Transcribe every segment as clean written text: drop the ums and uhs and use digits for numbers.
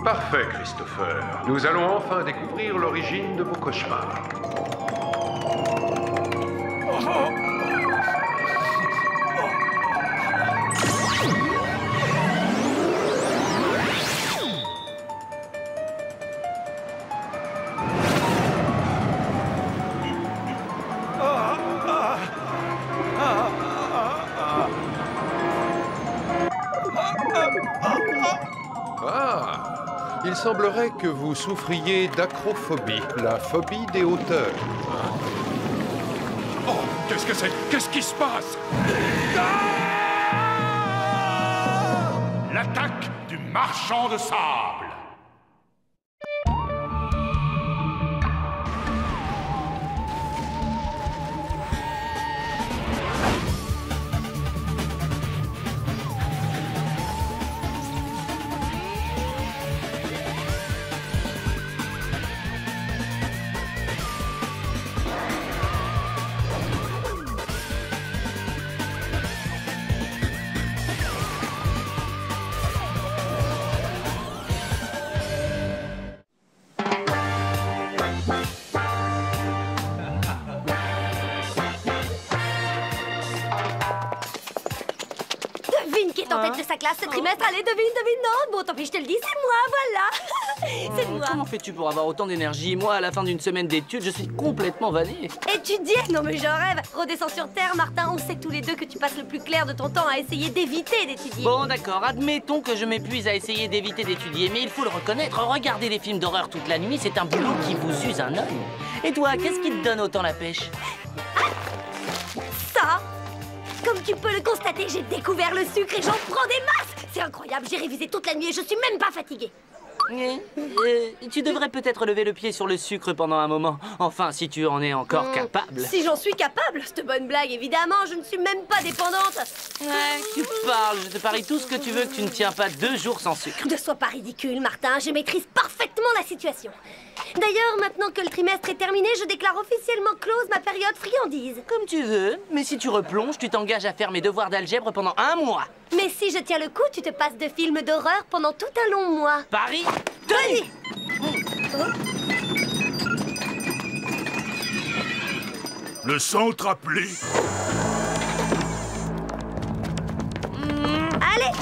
Parfait, Christopher. Nous allons enfin découvrir l'origine de vos cauchemars. Ah, il semblerait que vous souffriez d'acrophobie, la phobie des hauteurs. Oh, qu'est-ce que c'est? Qu'est-ce qui se passe? L'attaque du marchand de sable. Devine qui est en tête de sa classe ce trimestre. Allez, devine. Non, bon, tant pis, je te le dis, c'est moi, voilà. C'est moi. Comment fais-tu pour avoir autant d'énergie? Moi, à la fin d'une semaine d'études, je suis complètement vanné. Étudier? Non, mais j'en rêve. Redescends sur Terre, Martin. On sait tous les deux que tu passes le plus clair de ton temps à essayer d'éviter d'étudier. Bon, d'accord, admettons que je m'épuise à essayer d'éviter d'étudier, mais il faut le reconnaître, regarder des films d'horreur toute la nuit, c'est un boulot qui vous use un œil. Et toi, qu'est-ce qui te donne autant la pêche? Ça, comme tu peux le constater, j'ai découvert le sucre et j'en prends des masses. C'est incroyable, j'ai révisé toute la nuit et je suis même pas fatiguée. Tu devrais peut-être lever le pied sur le sucre pendant un moment. Enfin, si tu en es encore capable. Si j'en suis capable, cette bonne blague, évidemment, je ne suis même pas dépendante. Ouais, tu parles, je te parie tout ce que tu veux que tu ne tiens pas 2 jours sans sucre. Ne sois pas ridicule, Martin, je maîtrise parfaitement la situation. D'ailleurs, maintenant que le trimestre est terminé, je déclare officiellement close ma période friandise. Comme tu veux, mais si tu replonges, tu t'engages à faire mes devoirs d'algèbre pendant 1 mois. Mais si je tiens le coup, tu te passes de films d'horreur pendant tout un long mois. Paris, tenu! Le centre appelé. Allez!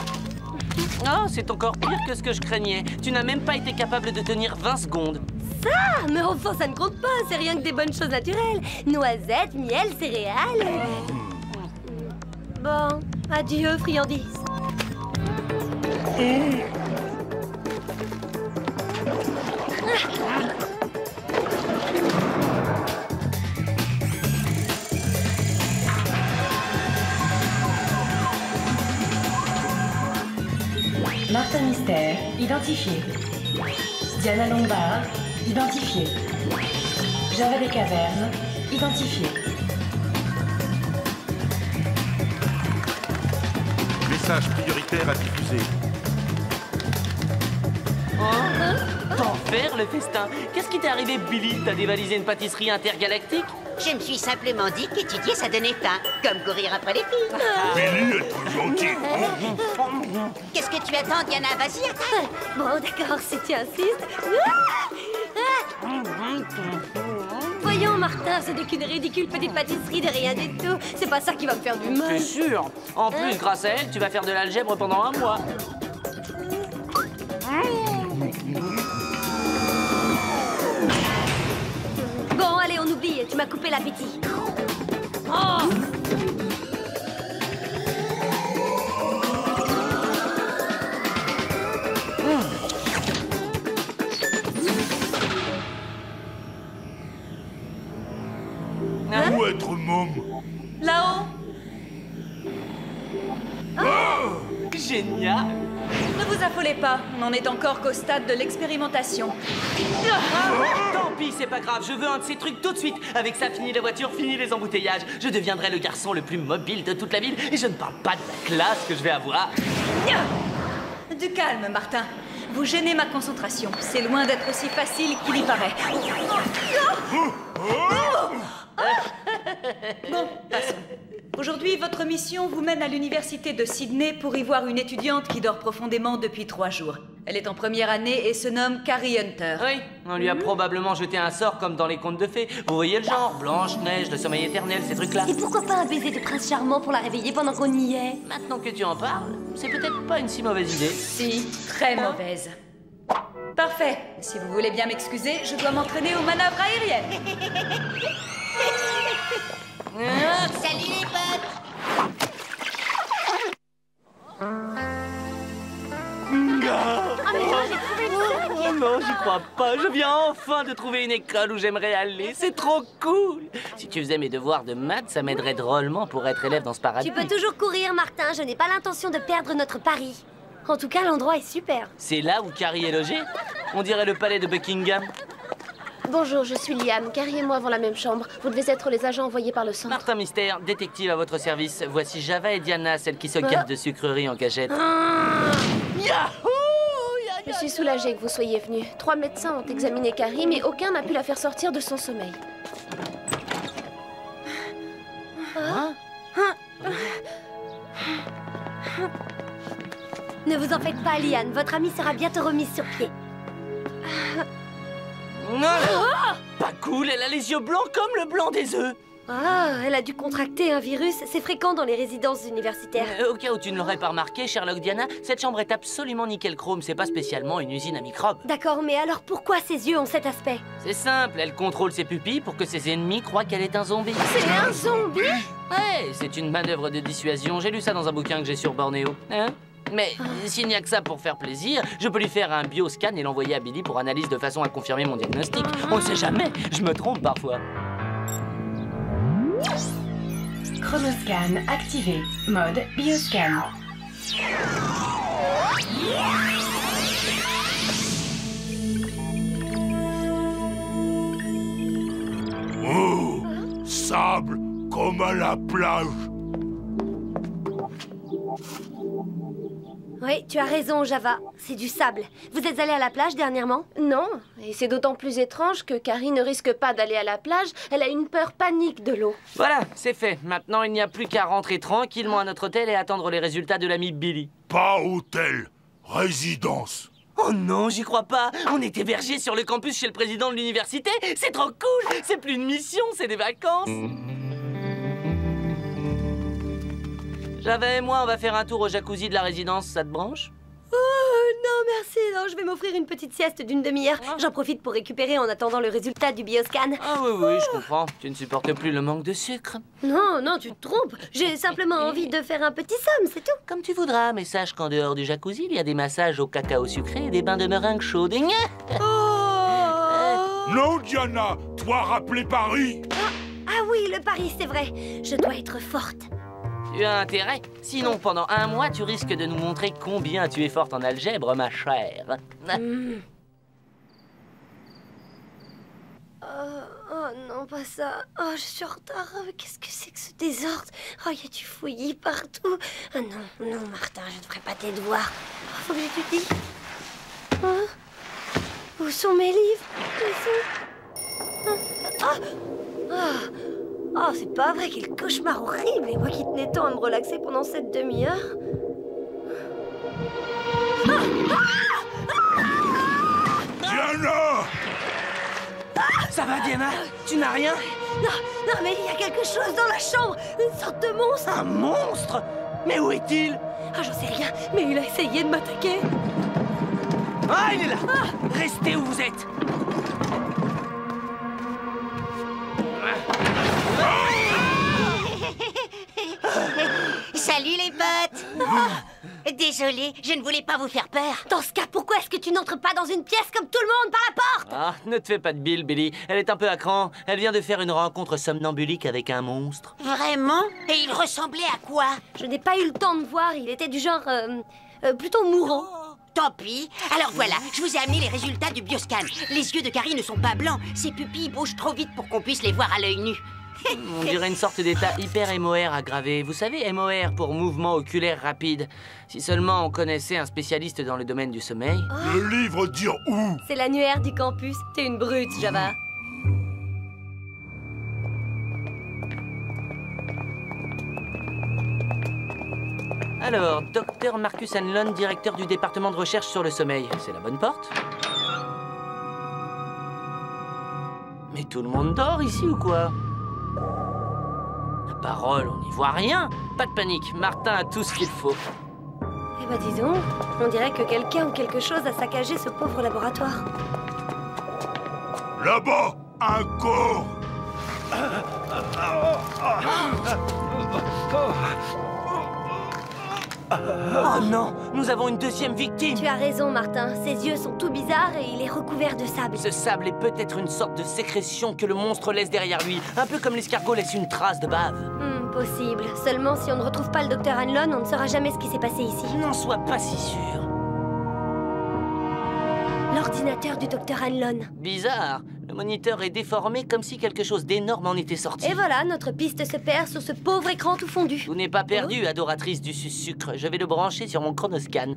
Oh, c'est encore pire que ce que je craignais. Tu n'as même pas été capable de tenir 20 secondes. Ça! Mais enfin, ça ne compte pas, c'est rien que des bonnes choses naturelles. Noisettes, miel, céréales. Bon, adieu, friandise. Martin Mystère, identifié. Diana Lombard, identifié. Java des Cavernes, identifié. Message prioritaire à diffuser. T'en faire le festin? Qu'est-ce qui t'est arrivé, Billy? T'as dévalisé une pâtisserie intergalactique? Je me suis simplement dit qu'étudier, ça donnait faim, comme courir après les filles. Billy est trop gentil. Qu'est-ce que tu attends, Diana? Vas-y, attaque. Bon, d'accord, si tu insistes. Voyons, Martin, ce n'est qu'une ridicule petite pâtisserie de rien du tout. C'est pas ça qui va me faire du mal. C'est sûr. En plus, grâce à elle, tu vas faire de l'algèbre pendant 1 mois. Bon, allez, on oublie, tu m'as coupé l'appétit. Oh! Où être môme? Là-haut! Génial. Ne vous affolez pas, on n'en est encore qu'au stade de l'expérimentation. Tant pis, c'est pas grave, je veux un de ces trucs tout de suite. Avec ça, fini la voiture, fini les embouteillages. Je deviendrai le garçon le plus mobile de toute la ville. Et je ne parle pas de la classe que je vais avoir. Du calme, Martin. Vous gênez ma concentration. C'est loin d'être aussi facile qu'il y paraît. Bon, passons. Aujourd'hui, votre mission vous mène à l'université de Sydney pour y voir une étudiante qui dort profondément depuis 3 jours. Elle est en première année et se nomme Carrie Hunter. Oui, on lui a probablement jeté un sort comme dans les contes de fées. Vous voyez le genre, Blanche-Neige, le sommeil éternel, ces trucs-là. Et pourquoi pas un baiser de prince charmant pour la réveiller pendant qu'on y est? Maintenant que tu en parles, c'est peut-être pas une si mauvaise idée. Si, très mauvaise. Parfait. Si vous voulez bien m'excuser, je dois m'entraîner aux manœuvres aériennes. Salut les potes! Oh non, j'y crois pas. Je viens enfin de trouver une école où j'aimerais aller. C'est trop cool. Si tu faisais mes devoirs de maths, ça m'aiderait drôlement pour être élève dans ce paradis. Tu peux toujours courir, Martin. Je n'ai pas l'intention de perdre notre pari. En tout cas, l'endroit est super. C'est là où Carrie est logée? On dirait le palais de Buckingham. Bonjour, je suis Liam. Carrie et moi avons la même chambre. Vous devez être les agents envoyés par le centre. Martin Mystère, détective à votre service. Voici Java et Diana, celles qui se gardent de sucreries en cachette. Yahoo! Je suis soulagée que vous soyez venus. 3 médecins ont examiné Carrie, mais aucun n'a pu la faire sortir de son sommeil. Ne vous en faites pas, Liane. Votre amie sera bientôt remise sur pied. Non, pas cool, elle a les yeux blancs comme le blanc des œufs. Ah, elle a dû contracter un virus. C'est fréquent dans les résidences universitaires. Au cas où tu ne l'aurais pas remarqué, Sherlock Diana, cette chambre est absolument nickel chrome. C'est pas spécialement une usine à microbes. D'accord, mais alors pourquoi ses yeux ont cet aspect? C'est simple, elle contrôle ses pupilles pour que ses ennemis croient qu'elle est un zombie. C'est un zombie? Ouais, c'est une manœuvre de dissuasion. J'ai lu ça dans un bouquin que j'ai sur Bornéo. Hein? Mais s'il n'y a que ça pour faire plaisir, je peux lui faire un bioscan et l'envoyer à Billy pour analyse de façon à confirmer mon diagnostic. On ne sait jamais, je me trompe parfois. Chronoscan activé. Mode bioscan. Oh, sable comme à la plage. Oui, tu as raison, Java. C'est du sable. Vous êtes allé à la plage dernièrement? Non, et c'est d'autant plus étrange que Carrie ne risque pas d'aller à la plage. Elle a une peur panique de l'eau. Voilà, c'est fait. Maintenant, il n'y a plus qu'à rentrer tranquillement à notre hôtel et attendre les résultats de l'ami Billy. Pas hôtel, résidence. Oh non, j'y crois pas. On est hébergés sur le campus chez le président de l'université. C'est trop cool. C'est plus une mission, c'est des vacances. Java et moi, on va faire un tour au jacuzzi de la résidence, ça te branche? Oh non, merci. Non, je vais m'offrir une petite sieste d'une demi-heure. J'en profite pour récupérer en attendant le résultat du bioscan. Ah oui, je comprends. Tu ne supportes plus le manque de sucre. Non, non, tu te trompes. J'ai simplement envie de faire un petit somme, c'est tout. Comme tu voudras, mais sache qu'en dehors du jacuzzi, il y a des massages au cacao sucré et des bains de meringue chaude. Non, Diana, toi rappelé Paris. Ah oui, le pari, c'est vrai. Je dois être forte. Tu as intérêt. Sinon, pendant un mois, tu risques de nous montrer combien tu es forte en algèbre, ma chère. Oh non, pas ça. Oh, je suis en retard. Qu'est-ce que c'est que ce désordre? Oh, y a du fouillis partout. Ah non, non, Martin, je ne ferai pas tes devoirs. Oh, faut que j'étudie. Où sont mes livres? Oh, c'est pas vrai, quel cauchemar horrible. Et moi qui tenais tant à me relaxer pendant cette demi-heure. Diana! Ça va, Diana? Tu n'as rien? Non, mais il y a quelque chose dans la chambre. Une sorte de monstre. Un monstre? Mais où est-il? Ah, j'en sais rien, mais il a essayé de m'attaquer. Ah, il est là! Restez où vous êtes! Salut les potes! Désolée, je ne voulais pas vous faire peur. Dans ce cas, pourquoi est-ce que tu n'entres pas dans une pièce comme tout le monde par la porte? Ah, ne te fais pas de bile, Billy. Elle est un peu à cran. Elle vient de faire une rencontre somnambulique avec un monstre. Vraiment? Et il ressemblait à quoi? Je n'ai pas eu le temps de voir, il était du genre... plutôt mourant. Tant pis. Alors voilà, je vous ai amené les résultats du bioscan. Les yeux de Carrie ne sont pas blancs. Ses pupilles bougent trop vite pour qu'on puisse les voir à l'œil nu. On dirait une sorte d'état hyper MOR aggravé. Vous savez, MOR pour mouvement oculaire rapide. Si seulement on connaissait un spécialiste dans le domaine du sommeil. Le livre dire où? C'est l'annuaire du campus. T'es une brute, Java. Alors, Dr Marcus Hanlon, directeur du département de recherche sur le sommeil. C'est la bonne porte? Mais tout le monde dort ici ou quoi? La parole, on n'y voit rien. Pas de panique, Martin a tout ce qu'il faut. Eh ben dis donc, on dirait que quelqu'un ou quelque chose a saccagé ce pauvre laboratoire. Là-bas, un corps. Oh non, nous avons une deuxième victime. Tu as raison, Martin. Ses yeux sont tout bizarres et il est recouvert de sable. Ce sable est peut-être une sorte de sécrétion que le monstre laisse derrière lui. Un peu comme l'escargot laisse une trace de bave. Possible. Seulement, si on ne retrouve pas le docteur Hanlon, on ne saura jamais ce qui s'est passé ici. N'en sois pas si sûr. L'ordinateur du docteur Hanlon. Bizarre. Le moniteur est déformé comme si quelque chose d'énorme en était sorti. Et voilà, notre piste se perd sur ce pauvre écran tout fondu. Tout n'est pas perdu, adoratrice du sucre. Je vais le brancher sur mon chronoscan.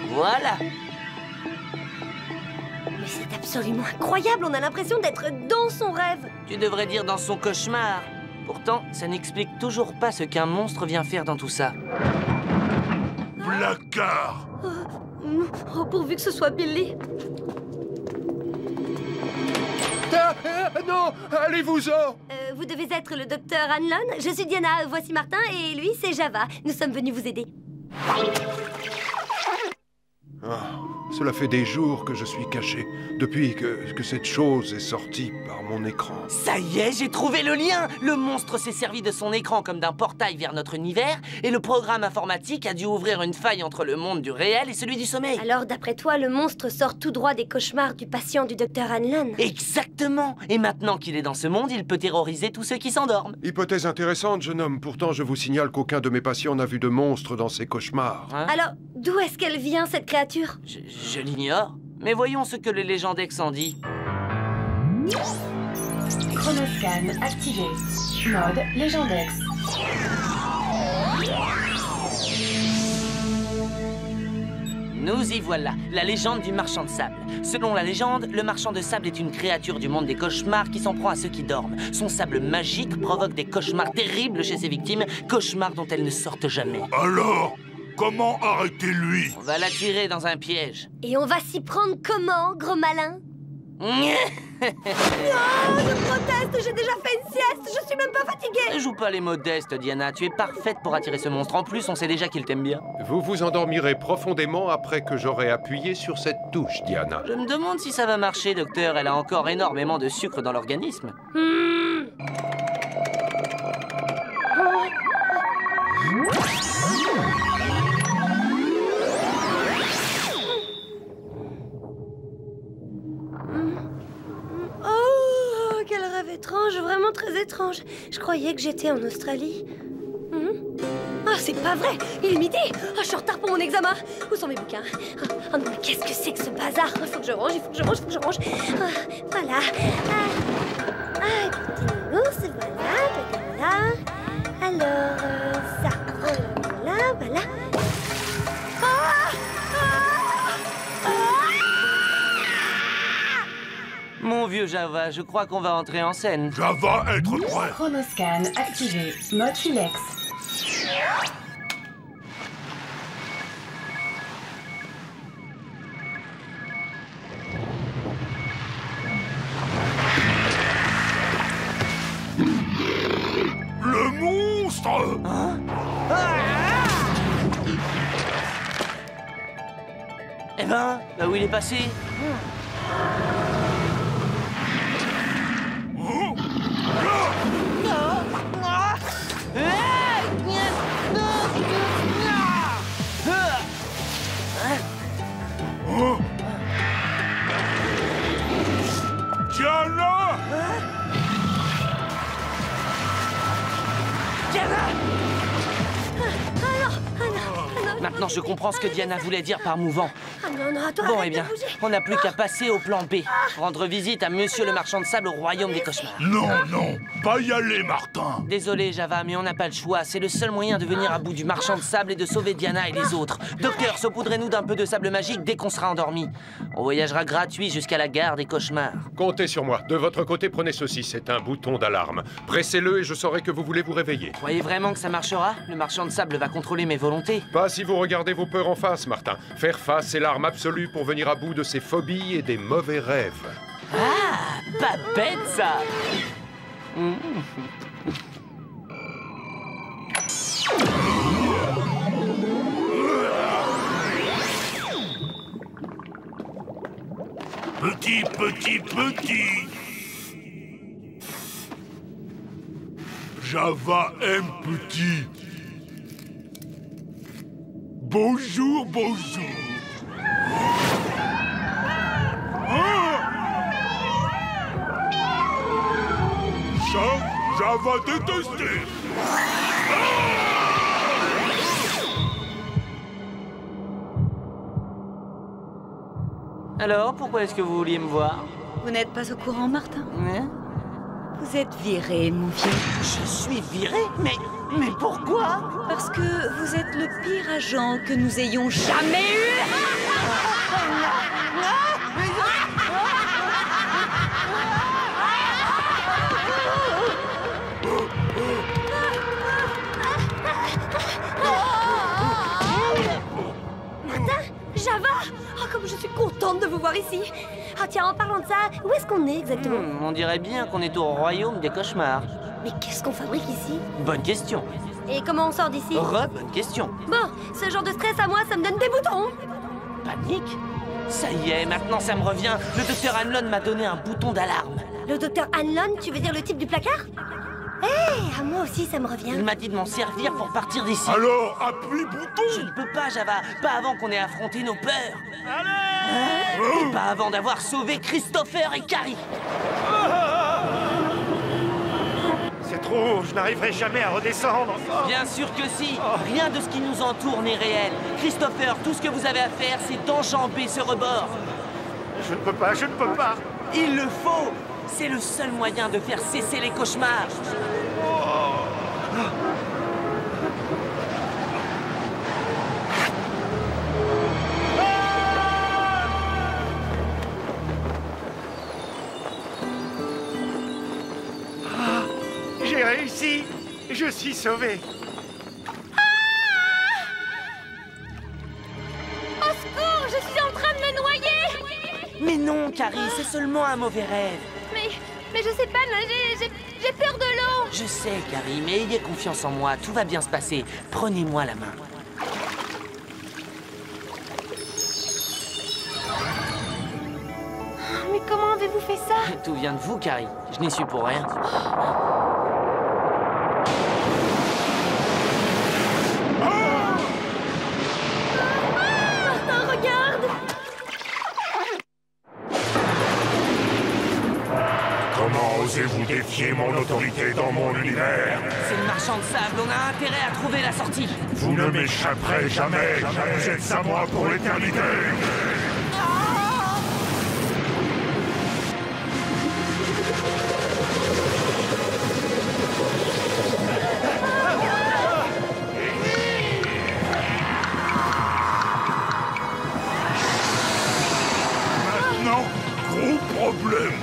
Voilà. Mais c'est absolument incroyable, on a l'impression d'être dans son rêve. Tu devrais dire dans son cauchemar. Pourtant, ça n'explique toujours pas ce qu'un monstre vient faire dans tout ça. Placard. Oh, pourvu que ce soit Billy. Non, allez-vous-en. Vous devez être le docteur Hanlon. Je suis Diana, voici Martin, et lui, c'est Java. Nous sommes venus vous aider. Cela fait des jours que je suis caché, depuis que cette chose est sortie par mon écran. Ça y est, j'ai trouvé le lien. Le monstre s'est servi de son écran comme d'un portail vers notre univers, et le programme informatique a dû ouvrir une faille entre le monde du réel et celui du sommeil. Alors, d'après toi, le monstre sort tout droit des cauchemars du patient du docteur Hanlon. Exactement. Et maintenant qu'il est dans ce monde, il peut terroriser tous ceux qui s'endorment. Hypothèse intéressante, jeune homme. Pourtant, je vous signale qu'aucun de mes patients n'a vu de monstre dans ses cauchemars. Hein? Alors, d'où est-ce qu'elle vient, cette créature? Je l'ignore. Mais voyons ce que le Légendex en dit. Chronoscan activé. Mode Légendex. Nous y voilà, la légende du marchand de sable. Selon la légende, le marchand de sable est une créature du monde des cauchemars qui s'en prend à ceux qui dorment. Son sable magique provoque des cauchemars terribles chez ses victimes, cauchemars dont elles ne sortent jamais. Alors, comment arrêter lui? On va l'attirer dans un piège. Et on va s'y prendre comment, gros malin? Non, je proteste, j'ai déjà fait une sieste, je suis même pas fatiguée. Ne joue pas les modestes, Diana. Tu es parfaite pour attirer ce monstre. En plus, on sait déjà qu'il t'aime bien. Vous vous endormirez profondément après que j'aurai appuyé sur cette touche, Diana. Je me demande si ça va marcher, docteur. Elle a encore énormément de sucre dans l'organisme. Oh, quel rêve étrange, vraiment très étrange. Je croyais que j'étais en Australie. Ah, c'est pas vrai, il est midi. Ah, je suis en retard pour mon examen. Où sont mes bouquins? Ah non, mais qu'est-ce que c'est que ce bazar? Il faut que je range, il faut que je range, il faut que je range. Ah, voilà. Petit nounours, voilà. Alors, ça, voilà. Mon vieux Java, je crois qu'on va entrer en scène. Java, être prêt. Chronoscan activé. Mode Filex. Le monstre! Eh ben, là où il est passé. Diana! Ah non, Maintenant, je comprends ce que Diana voulait dire par mouvant. Ah non, non, toi, Bon, arrête eh bien, de bouger. on n'a plus qu'à passer au plan B. Rendre visite à Monsieur le Marchand de Sable au Royaume des Cauchemars. Non, non, pas y aller, Martin. Désolé, Java, mais on n'a pas le choix. C'est le seul moyen de venir à bout du Marchand de Sable et de sauver Diana et les autres. Docteur, saupoudrez-nous d'un peu de sable magique dès qu'on sera endormi. On voyagera gratuit jusqu'à la gare des Cauchemars. Comptez sur moi. De votre côté, prenez ceci. C'est un bouton d'alarme. Pressez-le et je saurai que vous voulez vous réveiller. Croyez vraiment que ça marchera? Le Marchand de Sable va contrôler mes volontés. Pas si vous regardez vos peurs en face, Martin. Faire face, c'est l'arme absolue pour venir à bout de ses phobies et des mauvais rêves. Ah, pas bête, ça! Petit, petit, petit. Java aime petit. Bonjour, bonjour. Ça, Java détester. Alors, pourquoi est-ce que vous vouliez me voir? Vous n'êtes pas au courant, Martin? Hein? Vous êtes viré, mon vieux. Je suis viré? Mais pourquoi? Parce que vous êtes le pire agent que nous ayons jamais eu. Java! Oh, comme je suis contente de vous voir ici! Ah tiens, en parlant de ça, où est-ce qu'on est exactement? On dirait bien qu'on est au Royaume des Cauchemars. Mais qu'est-ce qu'on fabrique ici? Bonne question. Et comment on sort d'ici? Bonne question. Bon, ce genre de stress à moi, ça me donne des boutons! Panique? Ça y est, maintenant ça me revient. Le docteur Hanlon m'a donné un bouton d'alarme. Le docteur Hanlon, tu veux dire le type du placard? Hé, à moi aussi ça me revient. Il m'a dit de m'en servir pour partir d'ici. Alors, appuie bouton. Je ne peux pas, Java. Pas avant qu'on ait affronté nos peurs. Allez! Et pas avant d'avoir sauvé Christopher et Carrie. C'est trop, je n'arriverai jamais à redescendre. Bien sûr que si. Rien de ce qui nous entoure n'est réel. Christopher, tout ce que vous avez à faire, c'est d'enjamber ce rebord. Je ne peux pas, je ne peux pas. Il le faut. C'est le seul moyen de faire cesser les cauchemars. J'ai réussi. Je suis sauvé. Au secours, je suis en train de me noyer! Mais non, Carrie, c'est seulement un mauvais rêve. Mais je sais pas nager, j'ai peur de l'eau! Je sais, Carrie, mais ayez confiance en moi. Tout va bien se passer. Prenez-moi la main. Mais comment avez-vous fait ça? Tout vient de vous, Carrie. Je n'y suis pour rien. Martin, regarde! Comment osez-vous défier mon autorité dans mon univers? C'est le Marchand de Sable. On a intérêt à trouver la sortie. Vous ne m'échapperez jamais. Vous êtes à moi pour l'éternité. Maintenant, gros problème.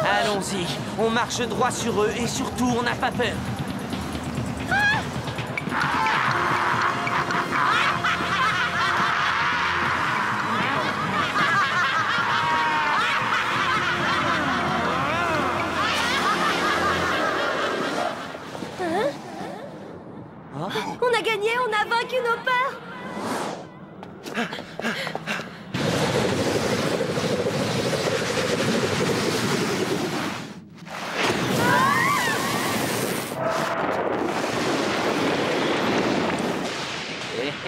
Allons-y. On marche droit sur eux et surtout, on n'a pas peur. On a gagné, on a vaincu nos peurs!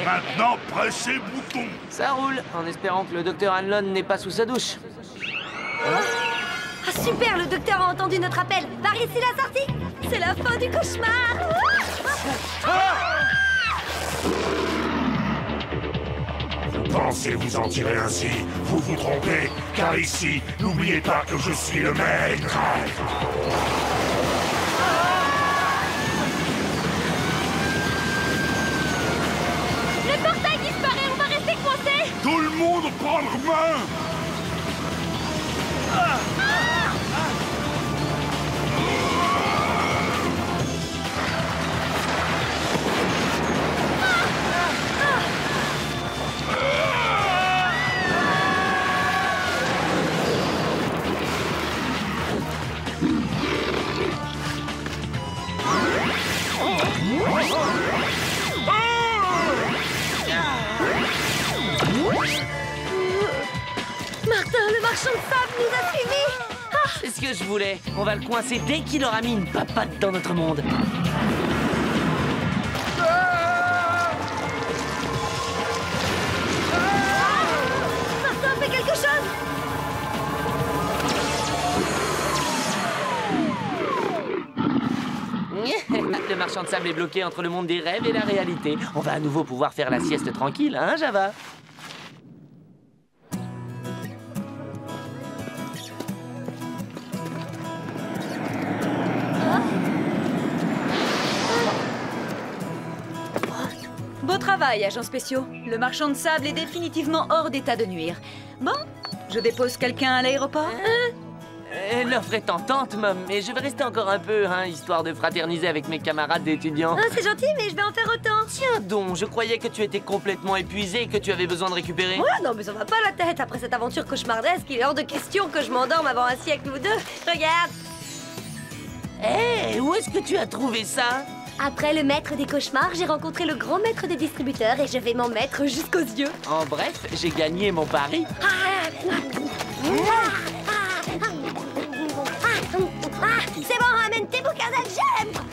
Maintenant, pressez le bouton. Ça roule, en espérant que le docteur Hanlon n'est pas sous sa douche. Ah super, le docteur a entendu notre appel! Par ici la sortie! C'est la fin du cauchemar! Vous pensez vous en tirer ainsi? Vous vous trompez, car ici, n'oubliez pas que je suis le maître. Le portail disparaît, on va rester coincés. Tout le monde prendre main! Martin, le marchand de sable nous a suivis. C'est ce que je voulais. On va le coincer dès qu'il aura mis une papate dans notre monde. Martin, fais quelque chose. Le marchand de sable est bloqué entre le monde des rêves et la réalité. On va à nouveau pouvoir faire la sieste tranquille, hein, Java? Beau travail, agents spéciaux. Le marchand de sable est définitivement hors d'état de nuire. Bon, je dépose quelqu'un à l'aéroport. L'offre est tentante, Mom, mais je vais rester encore un peu, hein, histoire de fraterniser avec mes camarades d'étudiants. Ah, c'est gentil, mais je vais en faire autant. Tiens donc, je croyais que tu étais complètement épuisé et que tu avais besoin de récupérer. Ouais, non, mais ça va pas la tête. Après cette aventure cauchemardesque, il est hors de question que je m'endorme avant un siècle ou deux. Regarde. Hé, où est-ce que tu as trouvé ça? Après le maître des cauchemars, j'ai rencontré le grand maître des distributeurs et je vais m'en mettre jusqu'aux yeux. En bref, j'ai gagné mon pari. C'est bon, ramène tes bouquins d'algèbre.